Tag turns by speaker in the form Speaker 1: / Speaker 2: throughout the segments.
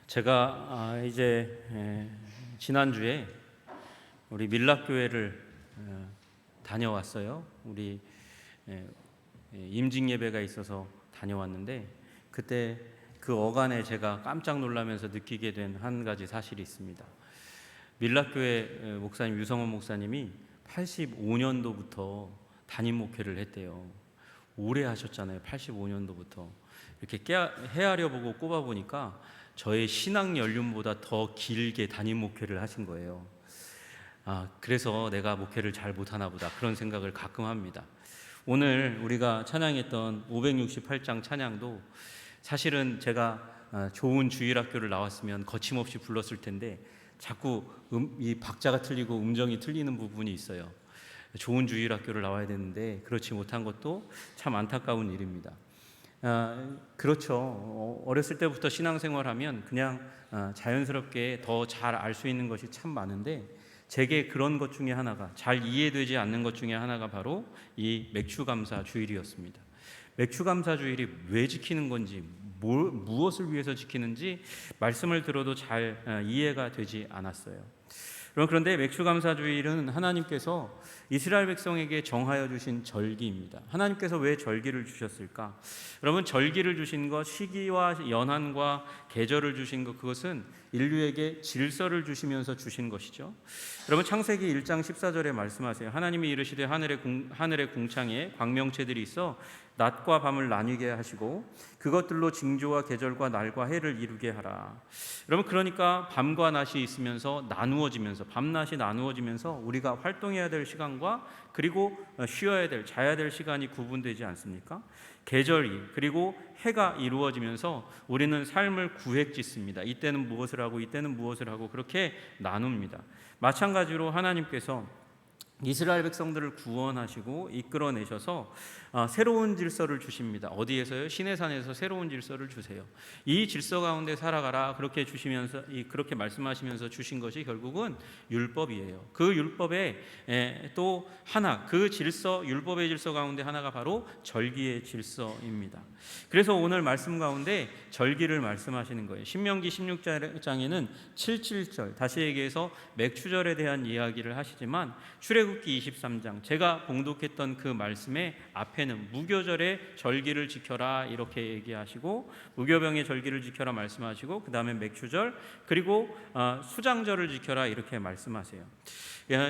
Speaker 1: 제가 지난주에 우리 밀락교회를 다녀왔어요. 우리 임직 예배가 있어서 다녀왔는데 그때 그 어간에 제가 깜짝 놀라면서 느끼게 된 한 가지 사실이 있습니다. 밀락교회 목사님 유성원 목사님이 85년도부터 담임 목회를 했대요. 오래 하셨잖아요. 85년도부터 이렇게 헤아려 보고 꼽아 보니까 저의 신앙 연륜보다 더 길게 담임 목회를 하신 거예요. 그래서 내가 목회를 잘 못하나 보다 그런 생각을 가끔 합니다. 오늘 우리가 찬양했던 568장 찬양도 사실은 제가 좋은 주일학교를 나왔으면 거침없이 불렀을 텐데 자꾸 이 박자가 틀리고 음정이 틀리는 부분이 있어요. 좋은 주일학교를 나와야 되는데 그렇지 못한 것도 참 안타까운 일입니다. 그렇죠. 어렸을 때부터 신앙생활하면 그냥 자연스럽게 더 잘 알 수 있는 것이 참 많은데 제게 그런 것 중에 하나가 잘 이해되지 않는 것 중에 하나가 바로 이 맥추감사 주일이었습니다. 맥추감사 주일이 왜 지키는 건지 무엇을 위해서 지키는지 말씀을 들어도 잘 이해가 되지 않았어요. 그런데 맥추감사 주일은 하나님께서 이스라엘 백성에게 정하여 주신 절기입니다. 하나님께서 왜 절기를 주셨을까? 여러분, 절기를 주신 것, 시기와 연한과 계절을 주신 것, 그것은 인류에게 질서를 주시면서 주신 것이죠. 여러분, 창세기 1장 14절에 말씀하세요. 하나님이 이르시되 하늘의 궁창에 광명체들이 있어 낮과 밤을 나뉘게 하시고 그것들로 징조와 계절과 날과 해를 이루게 하라. 여러분, 그러니까 밤과 낮이 있으면서 나누어지면서 밤낮이 나누어지면서 우리가 활동해야 될 시간과 그리고 쉬어야 될 자야 될 시간이 구분되지 않습니까? 계절이 그리고 해가 이루어지면서 우리는 삶을 구획짓습니다. 이때는 무엇을 하고 이때는 무엇을 하고 그렇게 나눕니다. 마찬가지로 하나님께서 이스라엘 백성들을 구원하시고 이끌어내셔서 새로운 질서를 주십니다. 어디에서요? 시내산에서 새로운 질서를 주세요. 이 질서 가운데 살아가라 그렇게 주시면서 그렇게 말씀하시면서 주신 것이 결국은 율법이에요. 그 율법에 또 하나 그 질서 율법의 질서 가운데 하나가 바로 절기의 질서입니다. 그래서 오늘 말씀 가운데 절기를 말씀하시는 거예요. 신명기 16장에는 77절 다시 얘기해서 맥추절에 대한 이야기를 하시지만 출애굽기 23장 제가 봉독했던 그 말씀의 앞에는 무교절의 절기를 지켜라 이렇게 얘기하시고 무교병의 절기를 지켜라 말씀하시고 그 다음에 맥추절 그리고 수장절을 지켜라 이렇게 말씀하세요.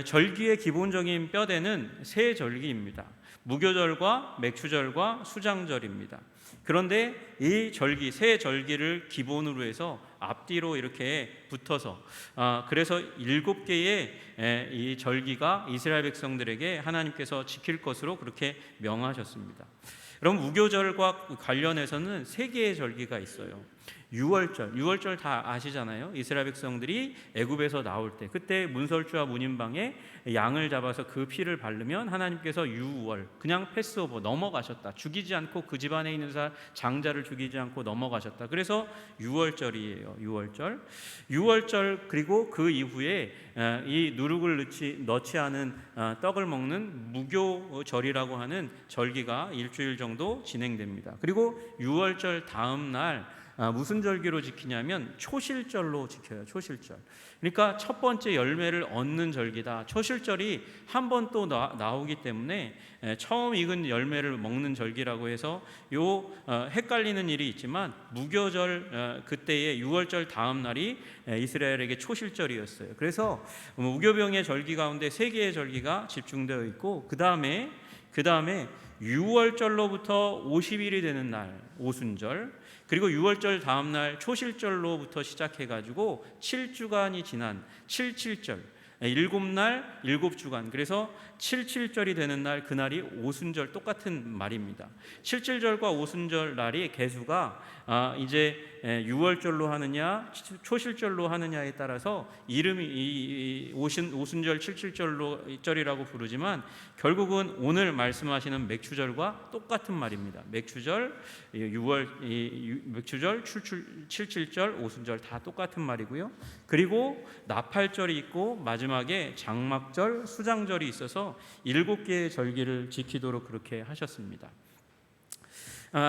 Speaker 1: 절기의 기본적인 뼈대는 세 절기입니다. 무교절과 맥추절과 수장절입니다. 그런데 이 절기 세 절기를 기본으로 해서 앞뒤로 이렇게 붙어서 그래서 7개의 이 절기가 이스라엘 백성들에게 하나님께서 지킬 것으로 그렇게 명하셨습니다. 여러분, 무교절과 관련해서는 3개의 절기가 있어요. 6월절 다 아시잖아요. 이스라엘 백성들이 애굽에서 나올 때 그때 문설주와 문인방에 양을 잡아서 그 피를 바르면 하나님께서 6월 그냥 패스오버 넘어가셨다. 죽이지 않고 그 집안에 있는 장자를 죽이지 않고 넘어가셨다. 그래서 6월절이에요. 6월절 그리고 그 이후에 이 누룩을 넣지 않은 떡을 먹는 무교절이라고 하는 절기가 일주일 정도 진행됩니다. 그리고 6월절 다음 날 무슨 절기로 지키냐면 초실절로 지켜요. 초실절. 그러니까 첫 번째 열매를 얻는 절기다. 초실절이 한 번 또 나오기 때문에 처음 익은 열매를 먹는 절기라고 해서 헷갈리는 일이 있지만 무교절 그때의 6월절 다음 날이 이스라엘에게 초실절이었어요. 그래서 무교병의 절기 가운데 3개의 절기가 집중되어 있고 그 다음에 6월절로부터 50일이 되는 날 오순절 그리고 6월절 다음 날 초실절로부터 시작해가지고 7주간이 지난 77절 7날 7주간 그래서 77절이 되는 날 그날이 오순절 똑같은 말입니다. 77절과 오순절 날이 개수가 이제 6월절로 하느냐 초실절로 하느냐에 따라서 이름이 오순절 77절이라고 부르지만 결국은 오늘 말씀하시는 맥추절과 똑같은 말입니다. 맥추절 77절 오순절 다 똑같은 말이고요. 그리고 나팔절이 있고 마지막에 장막절 수장절이 있어서 7개의 절기를 지키도록 그렇게 하셨습니다.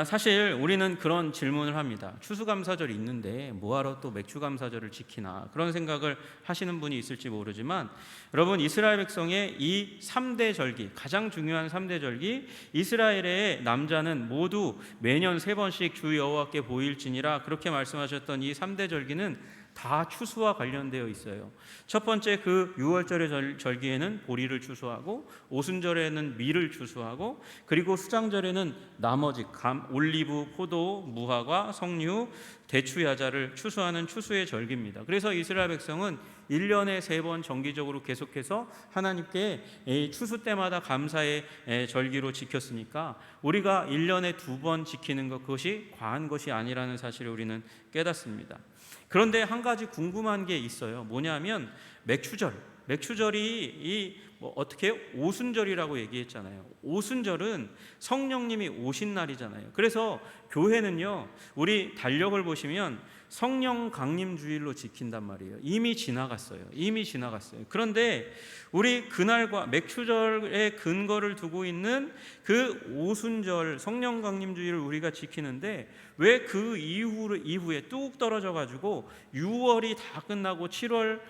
Speaker 1: 사실 우리는 그런 질문을 합니다. 추수감사절이 있는데 뭐하러 또 맥추감사절을 지키나, 그런 생각을 하시는 분이 있을지 모르지만, 여러분, 이스라엘 백성의 이 3대 절기, 가장 중요한 3대 절기, 이스라엘의 남자는 모두 매년 3번씩 주 여호와께 보일지니라, 그렇게 말씀하셨던 이 3대 절기는 다 추수와 관련되어 있어요. 첫 번째, 그 6월절의 절기에는 보리를 추수하고, 오순절에는 밀을 추수하고, 그리고 수장절에는 나머지 감, 올리브, 포도, 무화과, 석류, 대추, 야자를 추수하는 추수의 절기입니다. 그래서 이스라엘 백성은 1년에 3번 정기적으로 계속해서 하나님께 추수 때마다 감사의 절기로 지켰으니까, 우리가 1년에 2번 지키는 것, 그것이 과한 것이 아니라는 사실을 우리는 깨닫습니다. 그런데 한 가지 궁금한 게 있어요. 뭐냐면 맥추절이 어떻게 오순절이라고 얘기했잖아요. 오순절은 성령님이 오신 날이잖아요. 그래서 교회는요, 우리 달력을 보시면 성령 강림 주일로 지킨단 말이에요. 이미 지나갔어요. 그런데 우리 그날과 맥추절의 근거를 두고 있는 그 오순절 성령 강림 주일을 우리가 지키는데, 왜 그 이후에 뚝 떨어져 가지고 6월이 다 끝나고 7월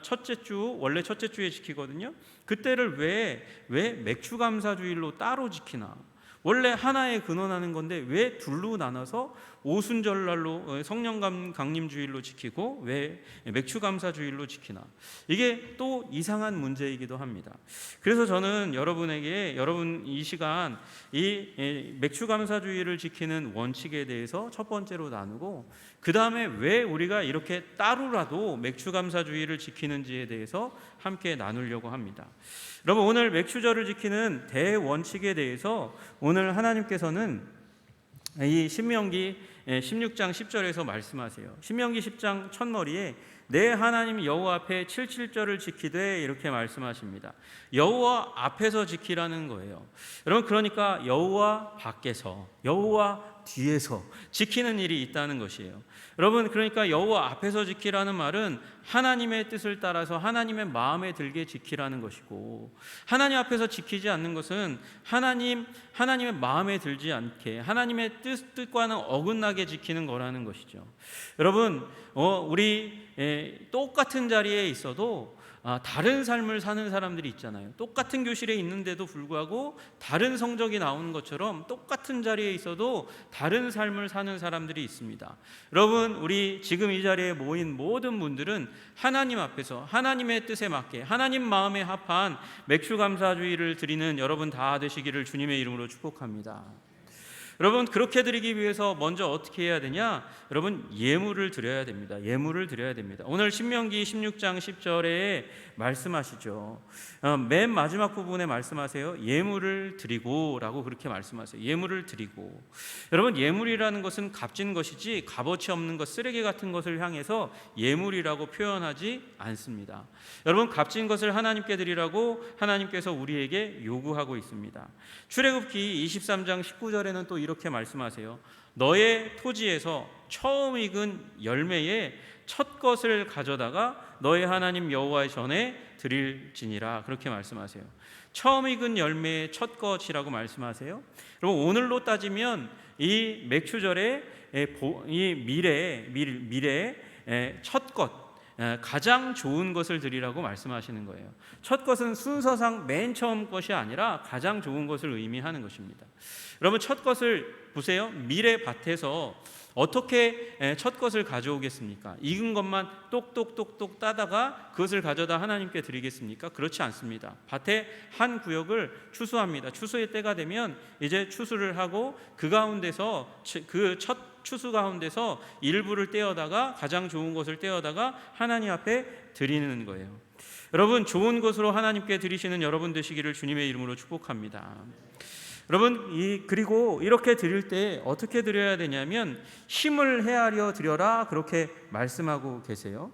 Speaker 1: 첫째 주, 원래 첫째 주에 지키거든요. 그때를 왜 맥추감사 주일로 따로 지키나? 원래 하나에 근원하는 건데 왜 둘로 나눠서 오순절날로 성령 강림 주일로 지키고 왜 맥추감사 주일로 지키나? 이게 또 이상한 문제이기도 합니다. 그래서 저는 여러분 이 시간 이 맥추감사 주일을 지키는 원칙에 대해서 첫 번째로 나누고, 그 다음에 왜 우리가 이렇게 따로라도 맥추감사 주일을 지키는지에 대해서 함께 나누려고 합니다. 여러분, 오늘 맥추절을 지키는 대원칙에 대해서 오늘 하나님께서는 이 신명기 16장 10절에서 말씀하세요. 신명기 10장 첫머리에 내 하나님 여호와 앞에 77절을 지키되, 이렇게 말씀하십니다. 여호와 앞에서 지키라는 거예요. 여러분, 그러니까 여호와 밖에서, 여호와 뒤에서 지키는 일이 있다는 것이에요. 여러분, 그러니까 여호와 앞에서 지키라는 말은 하나님의 뜻을 따라서 하나님의 마음에 들게 지키라는 것이고, 하나님 앞에서 지키지 않는 것은 하나님의 마음에 들지 않게 하나님의 뜻과는 어긋나게 지키는 거라는 것이죠. 여러분, 우리 똑같은 자리에 있어도 다른 삶을 사는 사람들이 있잖아요. 똑같은 교실에 있는데도 불구하고 다른 성적이 나오는 것처럼 똑같은 자리에 있어도 다른 삶을 사는 사람들이 있습니다. 여러분, 우리 지금 이 자리에 모인 모든 분들은 하나님 앞에서 하나님의 뜻에 맞게 하나님 마음에 합한 맥추감사주의를 드리는 여러분 다 되시기를 주님의 이름으로 축복합니다. 여러분, 그렇게 드리기 위해서 먼저 어떻게 해야 되냐? 여러분, 예물을 드려야 됩니다. 오늘 신명기 16장 10절에 말씀하시죠. 맨 마지막 부분에 말씀하세요. 예물을 드리고 라고 그렇게 말씀하세요. 예물을 드리고. 여러분, 예물이라는 것은 값진 것이지 값어치 없는 것, 쓰레기 같은 것을 향해서 예물이라고 표현하지 않습니다. 여러분, 값진 것을 하나님께 드리라고 하나님께서 우리에게 요구하고 있습니다. 출애굽기 23장 19절에는 또 이렇게 말씀하세요. 너의 토지에서 처음 익은 열매의 첫 것을 가져다가 너의 하나님 여호와의 전에 드릴지니라, 그렇게 말씀하세요. 처음 익은 열매의 첫 것이라고 말씀하세요. 그리고 오늘로 따지면 이 맥추절에 이 밀의 첫 것, 가장 좋은 것을 드리라고 말씀하시는 거예요. 첫 것은 순서상 맨 처음 것이 아니라 가장 좋은 것을 의미하는 것입니다. 여러분, 첫 것을 보세요. 밀의 밭에서 어떻게 첫 것을 가져오겠습니까? 익은 것만 똑똑똑똑 따다가 그것을 가져다 하나님께 드리겠습니까? 그렇지 않습니다. 밭의 한 구역을 추수합니다. 추수의 때가 되면 이제 추수를 하고 그 가운데서 그 첫 추수 가운데서 일부를 떼어다가 가장 좋은 것을 떼어다가 하나님 앞에 드리는 거예요. 여러분, 좋은 것으로 하나님께 드리시는 여러분 되시기를 주님의 이름으로 축복합니다. 여러분, 그리고 이렇게 드릴 때 어떻게 드려야 되냐면 힘을 헤아려 드려라, 그렇게 말씀하고 계세요.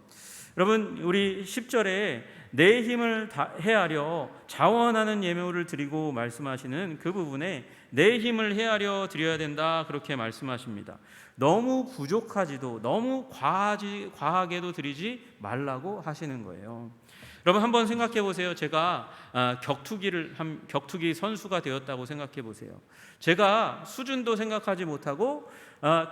Speaker 1: 여러분, 우리 10절에 내 힘을 헤아려 자원하는 예물을 드리고 말씀하시는 그 부분에 내 힘을 헤아려 드려야 된다, 그렇게 말씀하십니다. 너무 부족하지도 너무 과하게도 드리지 말라고 하시는 거예요. 여러분 한번 생각해 보세요. 제가 격투기 선수가 되었다고 생각해 보세요. 제가 수준도 생각하지 못하고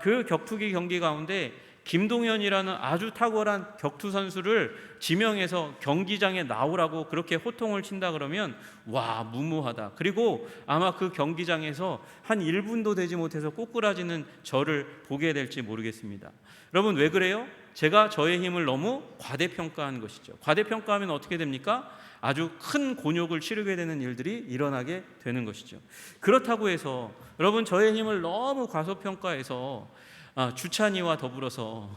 Speaker 1: 그 격투기 경기 가운데 김동현이라는 아주 탁월한 격투 선수를 지명해서 경기장에 나오라고 그렇게 호통을 친다 그러면 와, 무모하다. 그리고 아마 그 경기장에서 한 1분도 되지 못해서 꼬꾸라지는 저를 보게 될지 모르겠습니다. 여러분 왜 그래요? 제가 저의 힘을 너무 과대평가한 것이죠. 과대평가하면 어떻게 됩니까? 아주 큰 곤욕을 치르게 되는 일들이 일어나게 되는 것이죠. 그렇다고 해서 여러분 저의 힘을 너무 과소평가해서 주찬이와 더불어서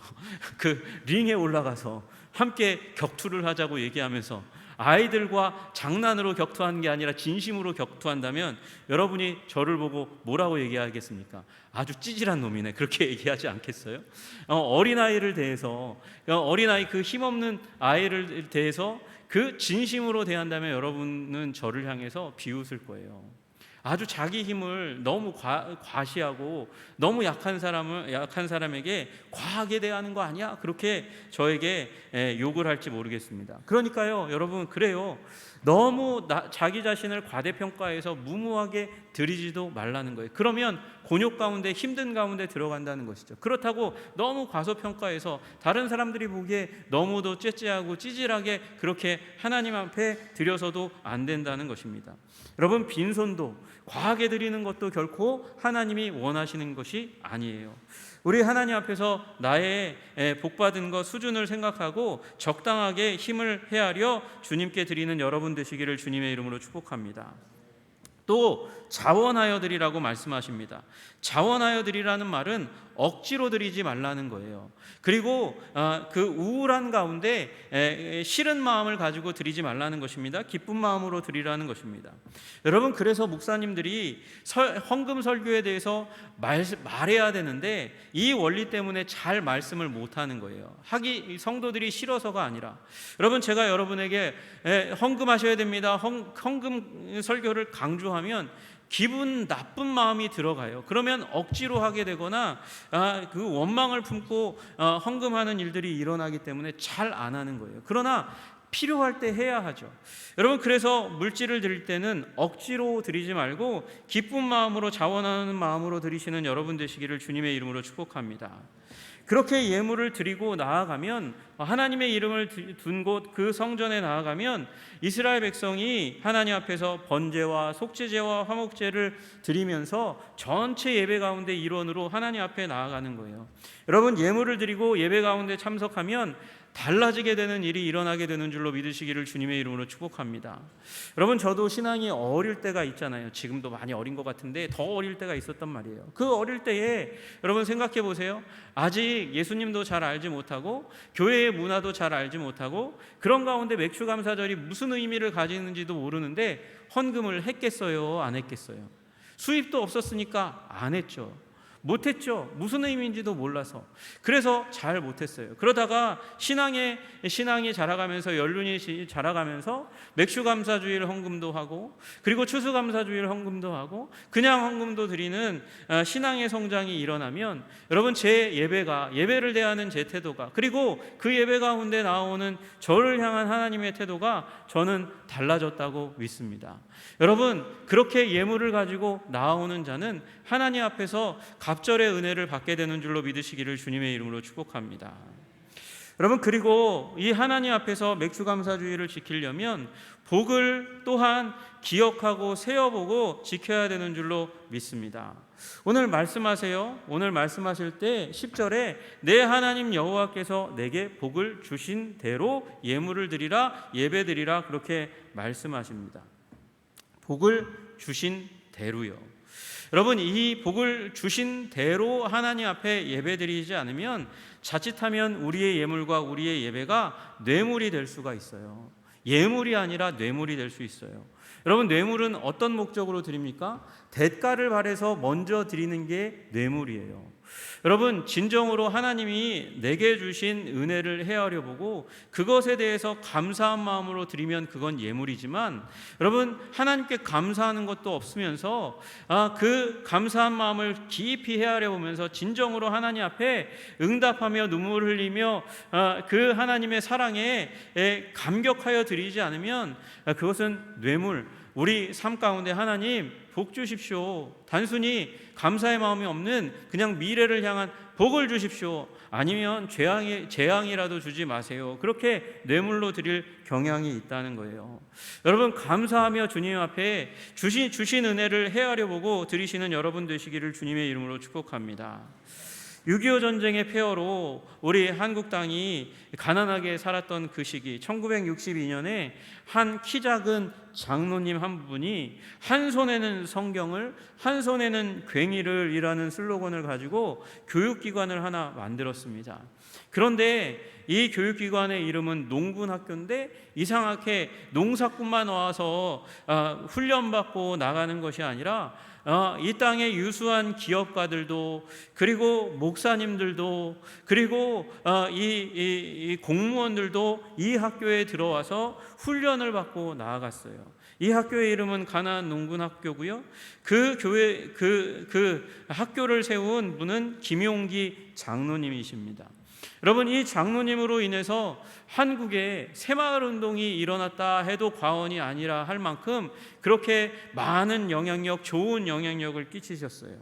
Speaker 1: 그 링에 올라가서 함께 격투를 하자고 얘기하면서 아이들과 장난으로 격투하는 게 아니라 진심으로 격투한다면 여러분이 저를 보고 뭐라고 얘기하겠습니까? 아주 찌질한 놈이네, 그렇게 얘기하지 않겠어요? 어린아이를 대해서, 어린아이 그 힘없는 아이를 대해서 그 진심으로 대한다면 여러분은 저를 향해서 비웃을 거예요. 아주 자기 힘을 너무 과시하고 너무 약한 사람에게 과하게 대하는 거 아니야? 그렇게 저에게 욕을 할지 모르겠습니다. 그러니까요, 여러분, 그래요. 너무 자기 자신을 과대평가해서 무모하게 드리지도 말라는 거예요. 그러면 곤욕 가운데, 힘든 가운데 들어간다는 것이죠. 그렇다고 너무 과소평가해서 다른 사람들이 보기에 너무도 째째하고 찌질하게 그렇게 하나님 앞에 드려서도 안 된다는 것입니다. 여러분, 빈손도 과하게 드리는 것도 결코 하나님이 원하시는 것이 아니에요. 우리 하나님 앞에서 나의 복받은 것 수준을 생각하고 적당하게 힘을 헤아려 주님께 드리는 여러분 되시기를 주님의 이름으로 축복합니다. 또 자원하여 드리라고 말씀하십니다. 자원하여 드리라는 말은 억지로 드리지 말라는 거예요. 그리고 그 우울한 가운데 싫은 마음을 가지고 드리지 말라는 것입니다. 기쁜 마음으로 드리라는 것입니다. 여러분, 그래서 목사님들이 헌금 설교에 대해서 말해야 되는데 이 원리 때문에 잘 말씀을 못하는 거예요. 성도들이 싫어서가 아니라, 여러분, 제가 여러분에게 헌금하셔야 됩니다, 헌금 설교를 강조하면 기분 나쁜 마음이 들어가요. 그러면 억지로 하게 되거나 그 원망을 품고 헌금하는 일들이 일어나기 때문에 잘 안 하는 거예요. 그러나 필요할 때 해야 하죠. 여러분, 그래서 물질을 드릴 때는 억지로 드리지 말고 기쁜 마음으로, 자원하는 마음으로 드리시는 여러분 되시기를 주님의 이름으로 축복합니다. 그렇게 예물을 드리고 나아가면, 하나님의 이름을 둔 곳 그 성전에 나아가면 이스라엘 백성이 하나님 앞에서 번제와 속죄제와 화목제를 드리면서 전체 예배 가운데 일원으로 하나님 앞에 나아가는 거예요. 여러분, 예물을 드리고 예배 가운데 참석하면 달라지게 되는 일이 일어나게 되는 줄로 믿으시기를 주님의 이름으로 축복합니다. 여러분, 저도 신앙이 어릴 때가 있잖아요. 지금도 많이 어린 것 같은데 더 어릴 때가 있었단 말이에요. 그 어릴 때에 여러분 생각해 보세요. 아직 예수님도 잘 알지 못하고 교회의 문화도 잘 알지 못하고 그런 가운데 맥추감사절이 무슨 의미를 가지는지도 모르는데 헌금을 했겠어요? 안 했겠어요? 수입도 없었으니까 안 했죠. 못했죠. 무슨 의미인지도 몰라서. 그래서 잘 못했어요. 그러다가 신앙이 자라가면서, 연륜이 자라가면서 맥주감사주일 헌금도 하고, 그리고 추수감사주일 헌금도 하고, 그냥 헌금도 드리는 신앙의 성장이 일어나면 여러분, 제 예배를 대하는 제 태도가, 그리고 그 예배 가운데 나오는 저를 향한 하나님의 태도가 저는 달라졌다고 믿습니다. 여러분, 그렇게 예물을 가지고 나오는 자는 하나님 앞에서 갑절의 은혜를 받게 되는 줄로 믿으시기를 주님의 이름으로 축복합니다. 여러분, 그리고 이 하나님 앞에서 맥주감사주의를 지키려면 복을 또한 기억하고 세어보고 지켜야 되는 줄로 믿습니다. 오늘 말씀하실 때 10절에 내 하나님 여호와께서 내게 복을 주신 대로 예물을 드리라, 예배드리라, 그렇게 말씀하십니다. 복을 주신 대로요. 여러분, 이 복을 주신 대로 하나님 앞에 예배드리지 않으면 자칫하면 우리의 예물과 우리의 예배가 뇌물이 될 수가 있어요. 예물이 아니라 뇌물이 될 수 있어요. 여러분, 뇌물은 어떤 목적으로 드립니까? 대가를 바라서 먼저 드리는 게 뇌물이에요. 여러분, 진정으로 하나님이 내게 주신 은혜를 헤아려 보고 그것에 대해서 감사한 마음으로 드리면 그건 예물이지만, 여러분, 하나님께 감사하는 것도 없으면서 그 감사한 마음을 깊이 헤아려 보면서 진정으로 하나님 앞에 응답하며 눈물을 흘리며 그 하나님의 사랑에 감격하여 드리지 않으면 그것은 뇌물, 우리 삶 가운데 하나님 복 주십시오, 단순히 감사의 마음이 없는 그냥 미래를 향한 복을 주십시오, 아니면 재앙이라도 주지 마세요, 그렇게 뇌물로 드릴 경향이 있다는 거예요. 여러분, 감사하며 주님 앞에 주신 은혜를 헤아려 보고 드리시는 여러분 되시기를 주님의 이름으로 축복합니다. 6.25 전쟁의 폐허로 우리 한국 땅이 가난하게 살았던 그 시기, 1962년에 한 키 작은 장로님 한 분이 한 손에는 성경을, 한 손에는 괭이를 이라는 슬로건을 가지고 교육기관을 하나 만들었습니다. 그런데 이 교육기관의 이름은 농군학교인데, 이상하게 농사꾼만 와서 훈련받고 나가는 것이 아니라 이 땅의 유수한 기업가들도, 그리고 목사님들도, 그리고 이 공무원들도 이 학교에 들어와서 훈련을 받고 나아갔어요. 이 학교의 이름은 가나안 농군학교고요. 그 학교를 세운 분은 김용기 장로님이십니다. 여러분, 이 장로님으로 인해서 한국에 새마을 운동이 일어났다 해도 과언이 아니라 할 만큼 그렇게 많은 영향력, 좋은 영향력을 끼치셨어요.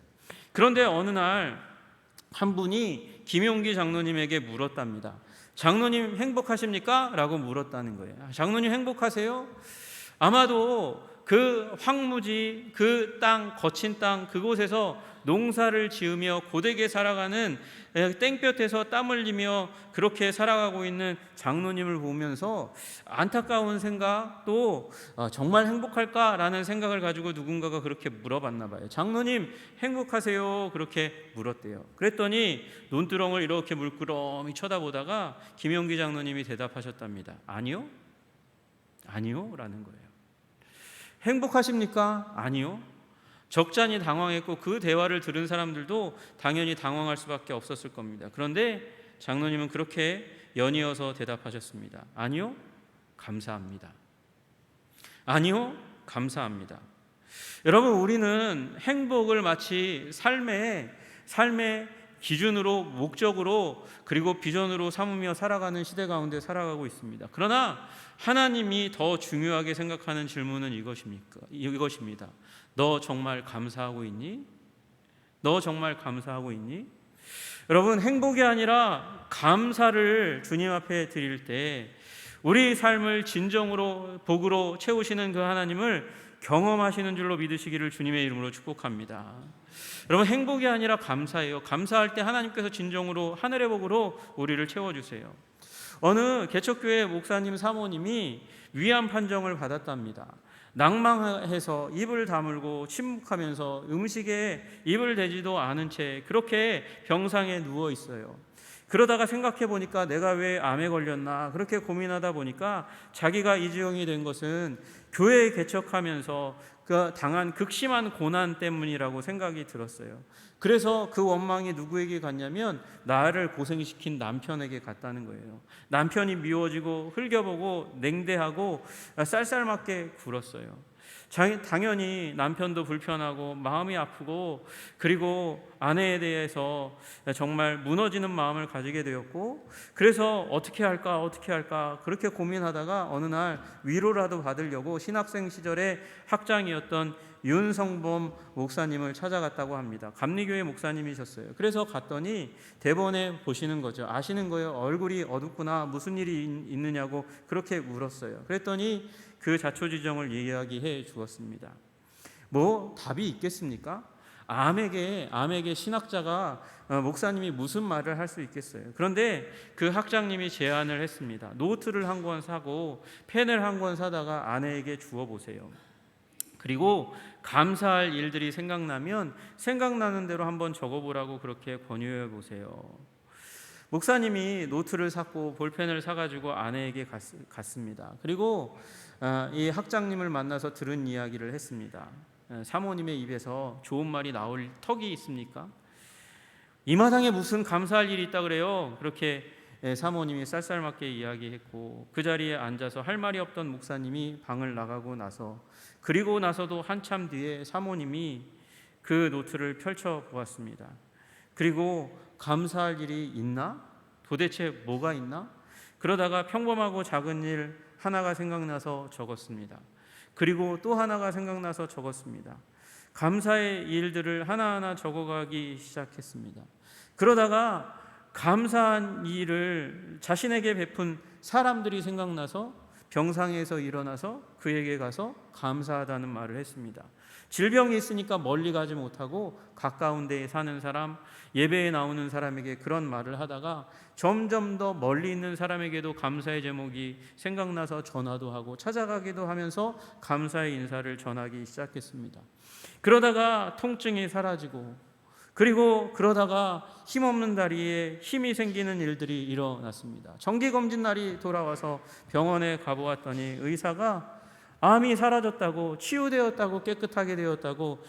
Speaker 1: 그런데 어느 날 한 분이 김용기 장로님에게 물었답니다. 장로님 행복하십니까? 라고 물었다는 거예요. 장로님 행복하세요? 아마도 그 황무지, 그 땅, 거친 땅, 그곳에서 농사를 지으며 고되게 살아가는, 땡볕에서 땀 흘리며 그렇게 살아가고 있는 장로님을 보면서 안타까운 생각, 또 정말 행복할까라는 생각을 가지고 누군가가 그렇게 물어봤나 봐요. 장로님 행복하세요? 그렇게 물었대요. 그랬더니 논두렁을 이렇게 물끄러미 쳐다보다가 김용기 장로님이 대답하셨답니다. 아니요, 아니요 라는 거예요. 행복하십니까? 아니요. 적잖이 당황했고 그 대화를 들은 사람들도 당연히 당황할 수밖에 없었을 겁니다. 그런데 장로님은 그렇게 연이어서 대답하셨습니다. 아니요, 감사합니다. 아니요, 감사합니다. 여러분, 우리는 행복을 마치 삶의 기준으로, 목적으로, 그리고 비전으로 삼으며 살아가는 시대 가운데 살아가고 있습니다. 그러나 하나님이 더 중요하게 생각하는 질문은 이것입니다. 너 정말 감사하고 있니? 너 정말 감사하고 있니? 여러분, 행복이 아니라 감사를 주님 앞에 드릴 때 우리 삶을 진정으로 복으로 채우시는 그 하나님을 경험하시는 줄로 믿으시기를 주님의 이름으로 축복합니다. 여러분, 행복이 아니라 감사예요. 감사할 때 하나님께서 진정으로 하늘의 복으로 우리를 채워주세요. 어느 개척교회 목사님 사모님이 위암 판정을 받았답니다. 낭망해서 입을 다물고 침묵하면서 음식에 입을 대지도 않은 채 그렇게 병상에 누워 있어요. 그러다가 생각해 보니까 내가 왜 암에 걸렸나 그렇게 고민하다 보니까 자기가 이 지경이 된 것은 교회 개척하면서 그 당한 극심한 고난 때문이라고 생각이 들었어요. 그래서 그 원망이 누구에게 갔냐면 나를 고생시킨 남편에게 갔다는 거예요. 남편이 미워지고 흘겨보고 냉대하고 쌀쌀맞게 굴었어요. 당연히 남편도 불편하고 마음이 아프고, 그리고 아내에 대해서 정말 무너지는 마음을 가지게 되었고, 그래서 어떻게 할까 그렇게 고민하다가 어느 날 위로라도 받으려고 신학생 시절에 학장이었던 윤성범 목사님을 찾아갔다고 합니다. 감리교회 목사님이셨어요. 그래서 갔더니 대본에 보시는 거죠. 아시는 거예요. 얼굴이 어둡구나, 무슨 일이 있느냐고 그렇게 물었어요. 그랬더니 그 자초지종을 이야기해 주었습니다. 뭐 답이 있겠습니까? 암에게 신학자가 목사님이 무슨 말을 할 수 있겠어요. 그런데 그 학장님이 제안을 했습니다. 노트를 한 권 사고 펜을 한 권 사다가 아내에게 주어 보세요. 그리고 감사할 일들이 생각나면 생각나는 대로 한번 적어보라고 그렇게 권유해 보세요. 목사님이 노트를 샀고 볼펜을 사가지고 아내에게 갔습니다. 그리고 이 학장님을 만나서 들은 이야기를 했습니다. 사모님의 입에서 좋은 말이 나올 턱이 있습니까? 이 마당에 무슨 감사할 일이 있다 그래요? 그렇게 사모님이 쌀쌀맞게 이야기했고, 그 자리에 앉아서 할 말이 없던 목사님이 방을 나가고 나서, 그리고 나서도 한참 뒤에 사모님이 그 노트를 펼쳐 보았습니다. 그리고 감사할 일이 있나? 도대체 뭐가 있나? 그러다가 평범하고 작은 일 하나가 생각나서 적었습니다. 그리고 또 하나가 생각나서 적었습니다. 감사의 일들을 하나하나 적어가기 시작했습니다. 그러다가 감사한 일을 자신에게 베푼 사람들이 생각나서 병상에서 일어나서 그에게 가서 감사하다는 말을 했습니다. 질병이 있으니까 멀리 가지 못하고 가까운 데에 사는 사람, 예배에 나오는 사람에게 그런 말을 하다가 점점 더 멀리 있는 사람에게도 감사의 제목이 생각나서 전화도 하고 찾아가기도 하면서 감사의 인사를 전하기 시작했습니다. 그러다가 통증이 사라지고, 그리고 그러다가 힘없는 다리에 힘이 생기는 일들이 일어났습니다. 정기검진 날이 돌아와서 병원에 가보았더니 의사가 암이 사라졌다고, 치유되었다고, 깨끗하게 되었다고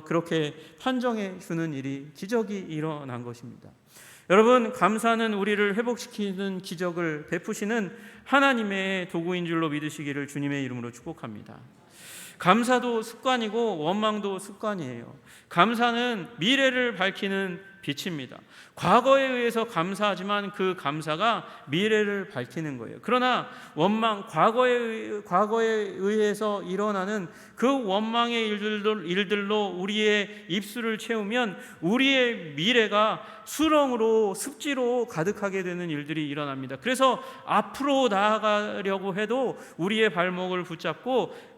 Speaker 1: 그렇게 판정해 주는 일이, 기적이 일어난 것입니다. 여러분, 감사는 우리를 회복시키는 기적을 베푸시는 하나님의 도구인 줄로 믿으시기를 주님의 이름으로 축복합니다. 감사도 습관이고 원망도 습관이에요. 감사는 미래를 밝히는 빛입니다. 과거에 의해서 감사하지만 그 감사가 미래를 밝히는 거예요. 그러나 원망, 과거에 의해서 일어나는 그 원망의 일들로 우리의 입술을 채우면 우리의 미래가 수렁으로, 습지로 가득하게 되는 일들이 일어납니다. 그래서 앞으로 나아가려고 해도 우리의 발목을 붙잡고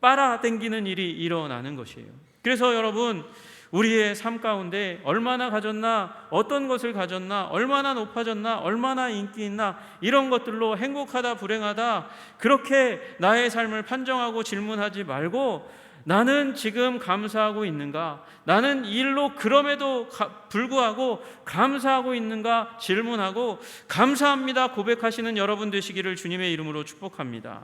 Speaker 1: 빨아당기는 일이 일어나는 것이에요. 그래서 여러분, 우리의 삶 가운데 얼마나 가졌나, 어떤 것을 가졌나, 얼마나 높아졌나, 얼마나 인기 있나, 이런 것들로 행복하다 불행하다 그렇게 나의 삶을 판정하고 질문하지 말고, 나는 지금 감사하고 있는가? 나는 일로 그럼에도 불구하고 감사하고 있는가? 질문하고 감사합니다 고백하시는 여러분 되시기를 주님의 이름으로 축복합니다.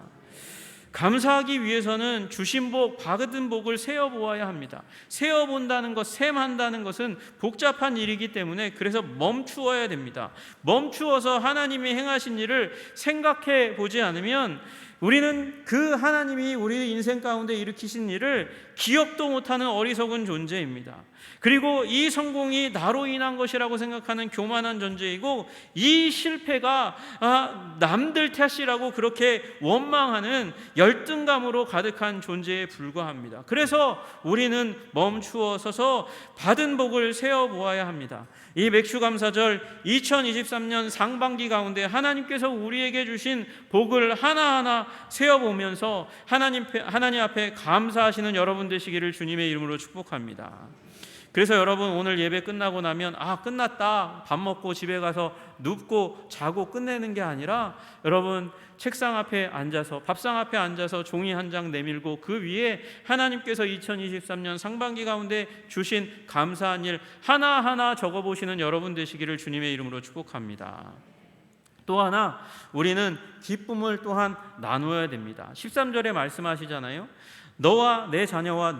Speaker 1: 감사하기 위해서는 주신 복, 받은 복을 세어보아야 합니다. 세어본다는 것, 셈한다는 것은 복잡한 일이기 때문에 그래서 멈추어야 됩니다. 멈추어서 하나님이 행하신 일을 생각해 보지 않으면 우리는 그 하나님이 우리 인생 가운데 일으키신 일을 기억도 못하는 어리석은 존재입니다. 그리고 이 성공이 나로 인한 것이라고 생각하는 교만한 존재이고, 이 실패가 남들 탓이라고 그렇게 원망하는 열등감으로 가득한 존재에 불과합니다. 그래서 우리는 멈추어 서서 받은 복을 세어보아야 합니다. 이 맥주감사절 2023년 상반기 가운데 하나님께서 우리에게 주신 복을 하나하나 세어보면서 하나님 앞에 감사하시는 여러분 되시기를 주님의 이름으로 축복합니다. 그래서 여러분, 오늘 예배 끝나고 나면 끝났다, 밥 먹고 집에 가서 눕고 자고 끝내는 게 아니라, 여러분 책상 앞에 앉아서, 밥상 앞에 앉아서 종이 한 장 내밀고 그 위에 하나님께서 2023년 상반기 가운데 주신 감사한 일 하나하나 적어보시는 여러분 되시기를 주님의 이름으로 축복합니다. 또 하나, 우리는 기쁨을 또한 나누어야 됩니다. 13절에 말씀하시잖아요. 너와 내 자녀와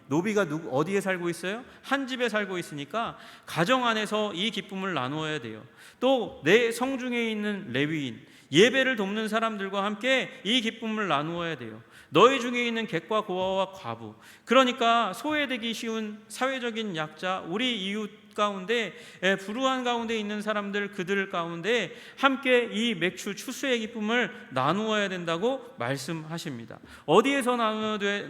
Speaker 1: 노비가 어디에 살고 있어요? 한 집에 살고 있으니까 가정 안에서 이 기쁨을 나누어야 돼요. 또 내 성중에 있는 레위인, 예배를 돕는 사람들과 함께 이 기쁨을 나누어야 돼요. 너희 중에 있는 객과 고아와 과부, 그러니까 소외되기 쉬운 사회적인 약자, 우리 이웃 가운데, 불우한 가운데 있는 사람들, 그들 가운데 함께 이 맥주 추수의 기쁨을 나누어야 된다고 말씀하십니다. 어디에서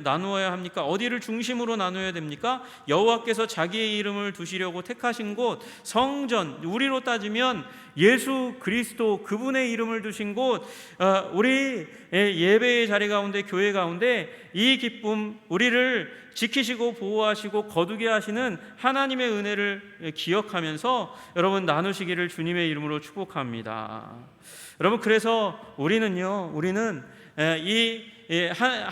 Speaker 1: 나누어야 합니까? 어디를 중심으로 나누어야 됩니까? 여호와께서 자기의 이름을 두시려고 택하신 곳, 성전, 우리로 따지면 예수 그리스도, 그분의 이름을 두신 곳, 우리 예배의 자리 가운데, 교회 가운데 이 기쁨, 우리를 지키시고 보호하시고 거두게 하시는 하나님의 은혜를 기억하면서 여러분 나누시기를 주님의 이름으로 축복합니다. 여러분, 그래서 우리는 이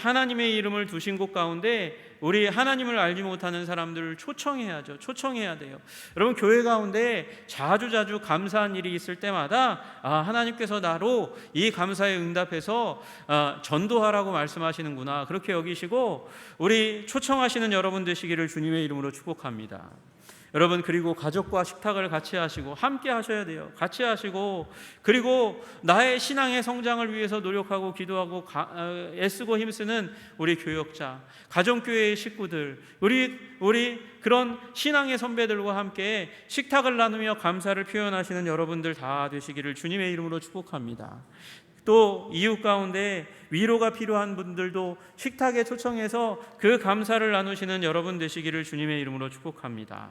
Speaker 1: 하나님의 이름을 두신 곳 가운데 우리 하나님을 알지 못하는 사람들을 초청해야죠. 초청해야 돼요. 여러분, 교회 가운데 자주 감사한 일이 있을 때마다 하나님께서 나로 이 감사에 응답해서 전도하라고 말씀하시는구나, 그렇게 여기시고 우리 초청하시는 여러분 되시기를 주님의 이름으로 축복합니다. 여러분, 그리고 가족과 식탁을 같이 하시고 함께 하셔야 돼요. 같이 하시고, 그리고 나의 신앙의 성장을 위해서 노력하고 기도하고 애쓰고 힘쓰는 우리 교역자, 가정교회의 식구들, 우리 그런 신앙의 선배들과 함께 식탁을 나누며 감사를 표현하시는 여러분들 다 되시기를 주님의 이름으로 축복합니다. 또 이웃 가운데 위로가 필요한 분들도 식탁에 초청해서 그 감사를 나누시는 여러분 되시기를 주님의 이름으로 축복합니다.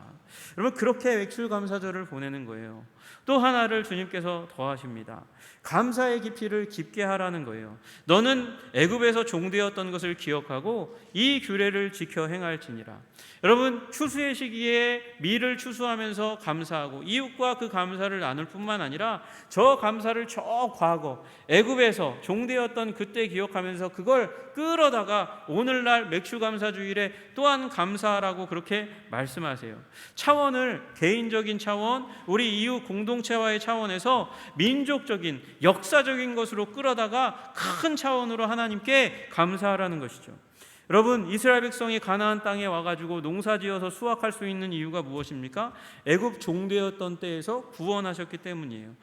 Speaker 1: 여러분, 그렇게 맥출감사절을 보내는 거예요. 또 하나를 주님께서 더하십니다. 감사의 깊이를 깊게 하라는 거예요. 너는 애굽에서 종되었던 것을 기억하고 이 규례를 지켜 행할지니라. 여러분, 추수의 시기에 밀을 추수하면서 감사하고 이웃과 그 감사를 나눌 뿐만 아니라 저 감사를 저 과거 애굽에서 종되었던 그때 기억하면서 그걸 끌어다가 오늘날 맥추감사주일에 또한 감사하라고 그렇게 말씀하세요. 차원을 개인적인 차원, 우리 이웃 공동체와의 차원에서 민족적인 역사적인 것으로 끌어다가 큰 차원으로 하나님께 감사하라는 것이죠. 여러분, 이스라엘 백성이 가나안 땅에 와가지고 농사지어서 수확할 수 있는 이유가 무엇입니까? 애굽 종되었던 때에서 구원하셨기 때문이에요.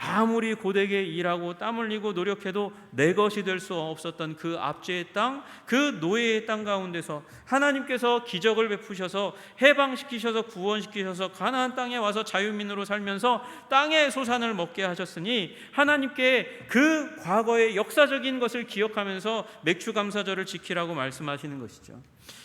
Speaker 1: 아무리 고되게 일하고 땀 흘리고 노력해도 내 것이 될 수 없었던 그 압제의 땅, 그 노예의 땅 가운데서 하나님께서 기적을 베푸셔서 해방시키셔서 구원시키셔서 가나안 땅에 와서 자유민으로 살면서 땅의 소산을 먹게 하셨으니 하나님께 그 과거의 역사적인 것을 기억하면서 맥추감사절을 지키라고 말씀하시는 것이죠.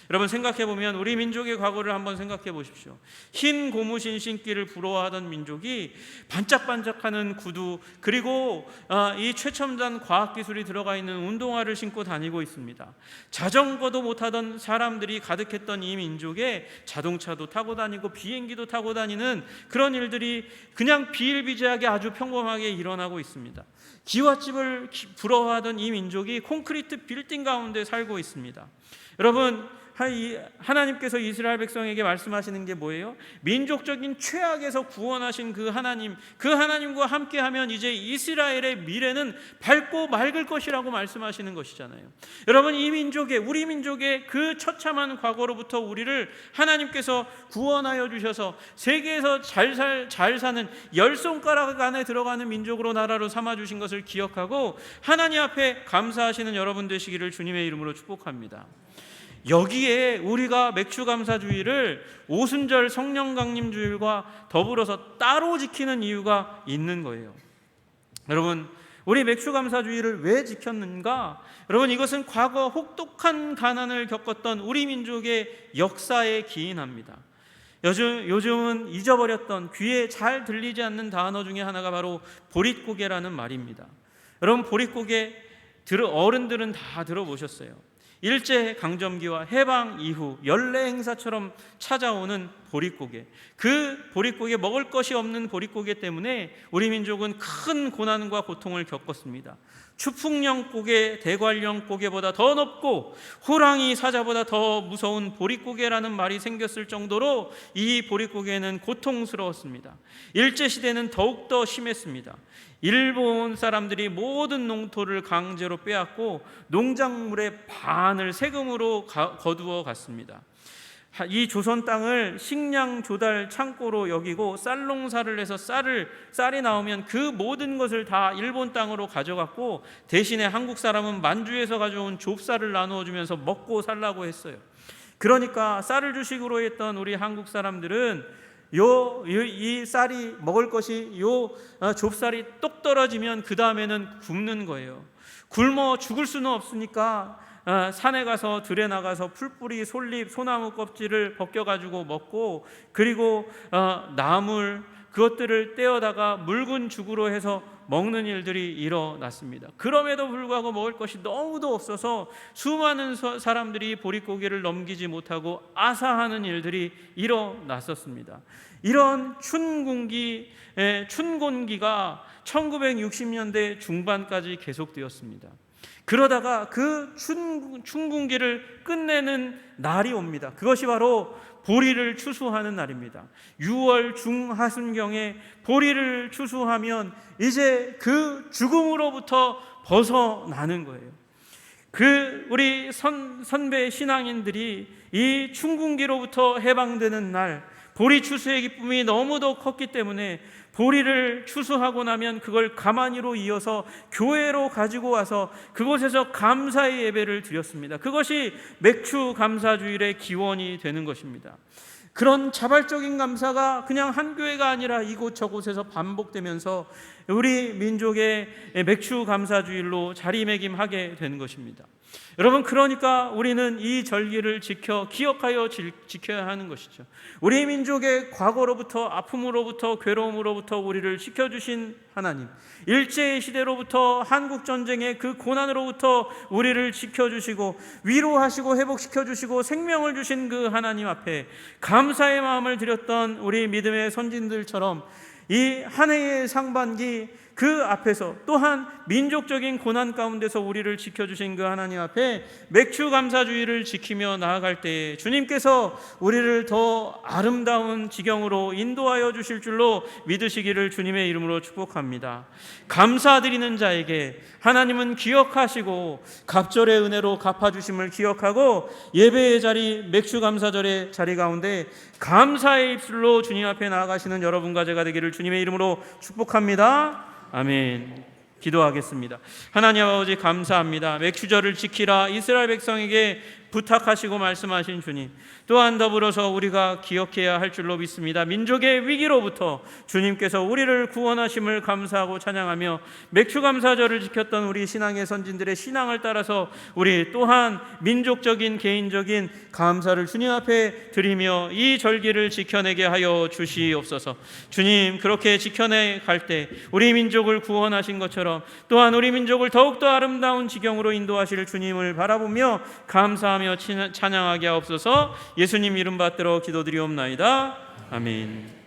Speaker 1: 여러분, 생각해보면 우리 민족의 과거를 한번 생각해 보십시오. 흰 고무신 신기를 부러워하던 민족이 반짝반짝하는 구두, 그리고 이 최첨단 과학기술이 들어가 있는 운동화를 신고 다니고 있습니다. 자전거도 못하던 사람들이 가득했던 이 민족에 자동차도 타고 다니고 비행기도 타고 다니는 그런 일들이 그냥 비일비재하게 아주 평범하게 일어나고 있습니다. 기와집을 부러워하던 이 민족이 콘크리트 빌딩 가운데 살고 있습니다. 여러분, 하나님께서 이스라엘 백성에게 말씀하시는 게 뭐예요? 민족적인 최악에서 구원하신 그 하나님과 함께하면 이제 이스라엘의 미래는 밝고 맑을 것이라고 말씀하시는 것이잖아요. 여러분, 우리 민족의 그 처참한 과거로부터 우리를 하나님께서 구원하여 주셔서 세계에서 잘 사는 10손가락 안에 들어가는 민족으로 나라로 삼아주신 것을 기억하고 하나님 앞에 감사하시는 여러분 되시기를 주님의 이름으로 축복합니다. 여기에 우리가 맥추감사주일을 오순절 성령강림주일과 더불어서 따로 지키는 이유가 있는 거예요. 여러분, 우리 맥추감사주일을 왜 지켰는가? 여러분, 이것은 과거 혹독한 가난을 겪었던 우리 민족의 역사에 기인합니다. 요즘은 잊어버렸던 귀에 잘 들리지 않는 단어 중에 하나가 바로 보릿고개라는 말입니다. 여러분, 보릿고개 어른들은 다 들어보셨어요. 일제강점기와 해방 이후 연례 행사처럼 찾아오는 보릿고개, 그 보릿고개, 먹을 것이 없는 보릿고개 때문에 우리 민족은 큰 고난과 고통을 겪었습니다. 추풍령 고개, 대관령 고개보다 더 높고 호랑이 사자보다 더 무서운 보릿고개라는 말이 생겼을 정도로 이 보릿고개는 고통스러웠습니다. 일제시대는 더욱더 심했습니다. 일본 사람들이 모든 농토를 강제로 빼앗고 농작물의 반을 세금으로 거두어 갔습니다. 이 조선 땅을 식량 조달 창고로 여기고 쌀 농사를 해서 쌀이 나오면 그 모든 것을 다 일본 땅으로 가져갔고 대신에 한국 사람은 만주에서 가져온 좁쌀을 나누어 주면서 먹고 살라고 했어요. 그러니까 쌀을 주식으로 했던 우리 한국 사람들은 이 쌀이 먹을 것이 좁쌀이 똑 떨어지면 그 다음에는 굶는 거예요. 굶어 죽을 수는 없으니까 산에 가서 들에 나가서 풀뿌리, 솔잎, 소나무 껍질을 벗겨가지고 먹고, 그리고 나물 그것들을 떼어다가 묽은 죽으로 해서 먹는 일들이 일어났습니다. 그럼에도 불구하고 먹을 것이 너무도 없어서 수많은 사람들이 보릿고개를 넘기지 못하고 아사하는 일들이 일어났었습니다. 이런 춘곤기가 1960년대 중반까지 계속되었습니다. 그러다가 그 춘궁기를 끝내는 날이 옵니다. 그것이 바로 보리를 추수하는 날입니다. 6월 중하순경에 보리를 추수하면 이제 그 죽음으로부터 벗어나는 거예요. 우리 선배 신앙인들이 이 춘궁기로부터 해방되는 날, 보리 추수의 기쁨이 너무도 컸기 때문에 보리를 추수하고 나면 그걸 가마니로 이어서 교회로 가지고 와서 그곳에서 감사의 예배를 드렸습니다. 그것이 맥주 감사주일의 기원이 되는 것입니다. 그런 자발적인 감사가 그냥 한 교회가 아니라 이곳저곳에서 반복되면서 우리 민족의 맥주 감사주일로 자리매김하게 되는 것입니다. 여러분, 그러니까 우리는 이 절기를 기억하여 지켜야 하는 것이죠. 우리 민족의 과거로부터, 아픔으로부터, 괴로움으로부터 우리를 지켜주신 하나님, 일제의 시대로부터, 한국전쟁의 그 고난으로부터 우리를 지켜주시고 위로하시고 회복시켜주시고 생명을 주신 그 하나님 앞에 감사의 마음을 드렸던 우리 믿음의 선진들처럼 이 한 해의 상반기 그 앞에서 또한 민족적인 고난 가운데서 우리를 지켜주신 그 하나님 앞에 맥주 감사주의를 지키며 나아갈 때에 주님께서 우리를 더 아름다운 지경으로 인도하여 주실 줄로 믿으시기를 주님의 이름으로 축복합니다. 감사드리는 자에게 하나님은 기억하시고 갑절의 은혜로 갚아주심을 기억하고 예배의 자리, 맥주 감사절의 자리 가운데 감사의 입술로 주님 앞에 나아가시는 여러분과 제가 되기를 주님의 이름으로 축복합니다. 아멘. 기도하겠습니다. 하나님 아버지, 감사합니다. 맥주절을 지키라 이스라엘 백성에게 부탁하시고 말씀하신 주님, 또한 더불어서 우리가 기억해야 할 줄로 믿습니다. 민족의 위기로부터 주님께서 우리를 구원하심을 감사하고 찬양하며 맥주감사절을 지켰던 우리 신앙의 선진들의 신앙을 따라서 우리 또한 민족적인 개인적인 감사를 주님 앞에 드리며 이 절기를 지켜내게 하여 주시옵소서. 주님, 그렇게 지켜내 갈 때 우리 민족을 구원하신 것처럼 또한 우리 민족을 더욱더 아름다운 지경으로 인도하실 주님을 바라보며 감사하며 찬양하게 하옵소서. 예수님 이름 받들어 기도드리옵나이다. 아멘.